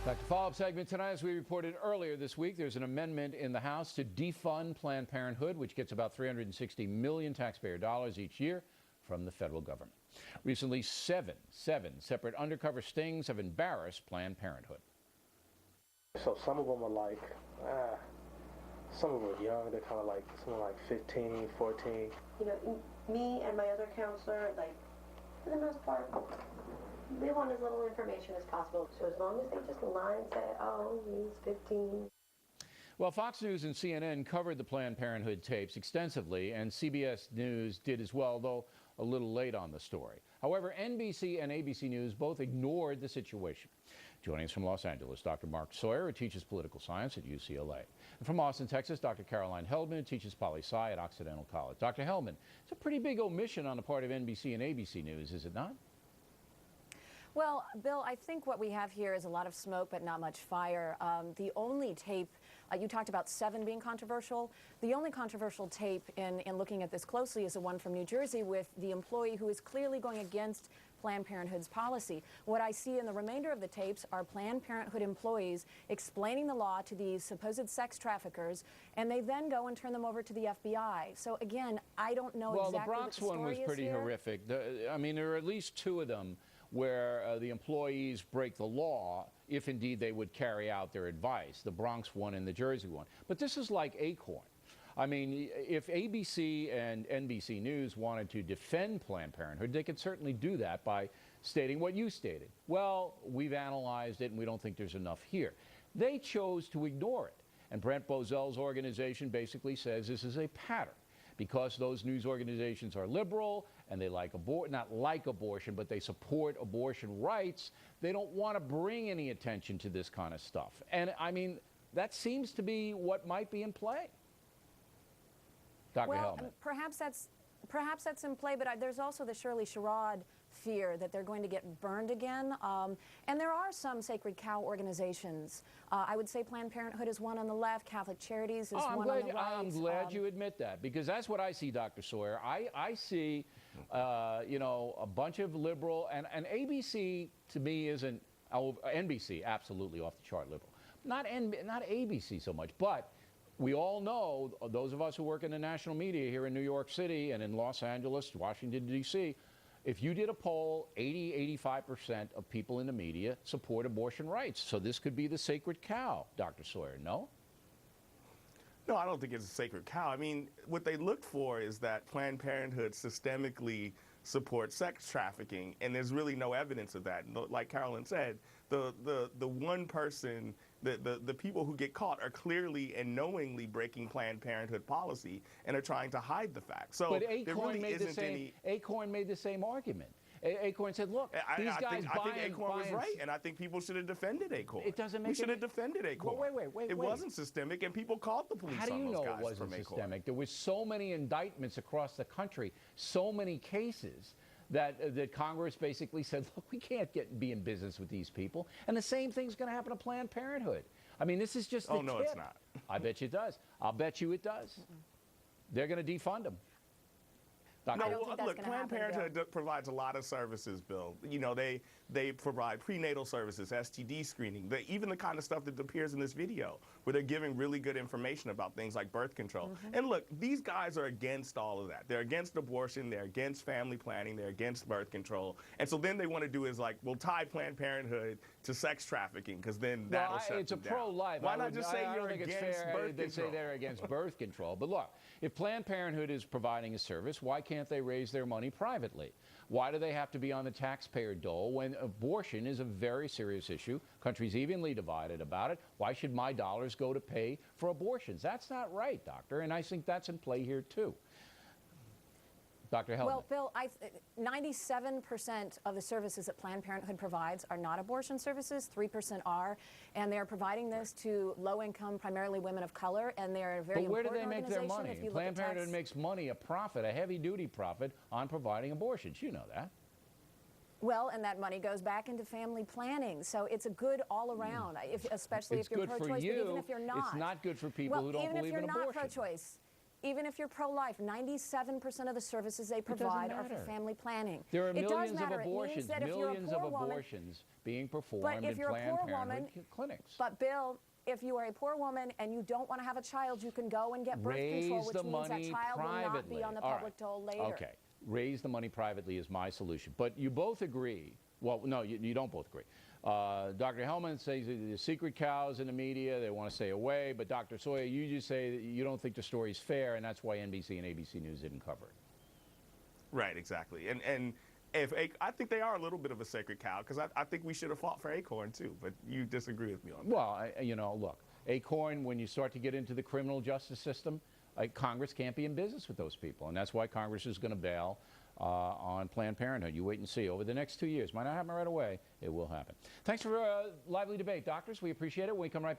Back to follow-up segment tonight. As we reported earlier this week, there's an amendment in the House to defund Planned Parenthood, which gets about $360 million taxpayer dollars each year from the federal government. Recently, seven separate undercover stings have embarrassed Planned Parenthood. So some of them are like, some of them are young. They're kind of like, some are like 15, 14. You know, me and my other counselor, like, for the most part, we want as little information as possible. So as long as they just lie and say, oh, he's 15. Well, Fox News and CNN covered the Planned Parenthood tapes extensively, and CBS News did as well, though a little late on the story. However, NBC and ABC News both ignored the situation. Joining us from Los Angeles, Dr. Mark Sawyer, who teaches political science at UCLA. And from Austin, Texas, Dr. Caroline Heldman, who teaches poli-sci at Occidental College. Dr. Heldman, it's a pretty big omission on the part of NBC and ABC News, is it not? Well, Bill, I think what we have here is a lot of smoke, but not much fire. The only tape, you talked about 7 being controversial. The only controversial tape in looking at this closely is the one from New Jersey with the employee who is clearly going against Planned Parenthood's policy. What I see in the remainder of the tapes are Planned Parenthood employees explaining the law to these supposed sex traffickers, and they then go and turn them over to the FBI. So again, I don't know exactly what the story is here. Well, the Bronx one was pretty horrific. I mean, there are at least 2 of them where the employees break the law if indeed they would carry out their advice, the Bronx one and the Jersey one. But this is like Acorn. I mean, if ABC and NBC News wanted to defend Planned Parenthood, they could certainly do that by stating what you stated. Well, we've analyzed it and we don't think there's enough here. They chose to ignore it. And Brent Bozell's organization basically says this is a pattern. Because those news organizations are liberal and they like not like abortion, but they support abortion rights, they don't want to bring any attention to this kind of stuff. And I mean, that seems to be what might be in play. Dr. Well, Heldman. Perhaps that's in play, but there's also the Shirley Sherrod fear that they're going to get burned again. And there are some sacred cow organizations. I would say Planned Parenthood is one on the left, Catholic Charities is one on the right. I'm glad you admit that, because that's what I see, Dr. Sawyer. I see, you know, a bunch of liberal, and ABC to me isn't, NBC, absolutely off the chart liberal. Not ABC so much, but we all know, those of us who work in the national media here in New York City and in Los Angeles, Washington, D.C., if you did a poll, 85% of people in the media support abortion rights. So this could be the sacred cow, Dr. Sawyer, no? No, I don't think it's a sacred cow. I mean, what they look for is that Planned Parenthood systemically supports sex trafficking, and there's really no evidence of that. Like Carolyn said, the one person, the people who get caught are clearly and knowingly breaking Planned Parenthood policy and are trying to hide the fact. So but there really isn't any. Acorn made the same argument. Acorn said, look, these guys I think Acorn was right, and I think people should have defended Acorn. It doesn't make We should have defended Acorn. Well, wait. It wasn't systemic, and people called the police on those guys. How do you know it wasn't systemic? There was so many indictments across the country, so many cases, that Congress basically said, look, we can't be in business with these people. And the same thing's going to happen to Planned Parenthood. I mean, this is just the Oh, no, tip. it's not. I bet you it does. I'll bet you it does. They're going to defund them. No, look, Planned Parenthood provides a lot of services, Bill. You know, they provide prenatal services, STD screening, even the kind of stuff that appears in this video, where they're giving really good information about things like birth control. And look, these guys are against all of that. They're against abortion, they're against family planning, they're against birth control. And so then they want to do is like, we'll tie Planned Parenthood to sex trafficking, because then that'll shut them down. It's a pro-life. Why not just say you're against birth control? They say they're against birth control. But look, if Planned Parenthood is providing a service, why can't they raise their money privately? Why do they have to be on the taxpayer dole when abortion is a very serious issue? Country's evenly divided about it. Why should my dollars go to pay for abortions? That's not right, doctor, and I think that's in play here too. Dr. Heldman. Well, Bill, 97% of the services that Planned Parenthood provides are not abortion services, 3% are, and they're providing this to low-income, primarily women of color, and they're a very important organization. But where do they make their money? If you Planned Parenthood makes money, a profit, a heavy-duty profit on providing abortions. You know that. Well, and that money goes back into family planning, so it's a good all-around, especially if you're pro-choice, but even if you're not. It's not good for people who don't believe in abortion. Even if you're not pro-choice. even if you're pro-life, 97% of the services they provide are for family planning. There are It does millions of matter. It means abortions, that if you're a millions poor of woman, abortions being performed if in you're a Planned poor Parenthood woman, clinics. But Bill, if you are a poor woman and you don't want to have a child, you can go and get birth control, Raise which the means that money child will not privately. be on the All public right. dole later. Okay, raise the money privately is my solution. But you both agree. Well, no, you don't both agree. Dr. Hellman says the secret cows in the media, they want to stay away. But Dr. Sawyer, you just say that you don't think the story's fair, and that's why NBC and ABC News didn't cover it. Right, exactly. And if I think they are a little bit of a sacred cow, because I think we should have fought for Acorn too, but you disagree with me on that. Well, you know, look, Acorn, when you start to get into the criminal justice system, Congress can't be in business with those people, and that's why Congress is going to bail on Planned Parenthood. You wait and see. Over the next 2 years, might not happen right away, it will happen. Thanks for lively debate, doctors. We appreciate it. When we come right back.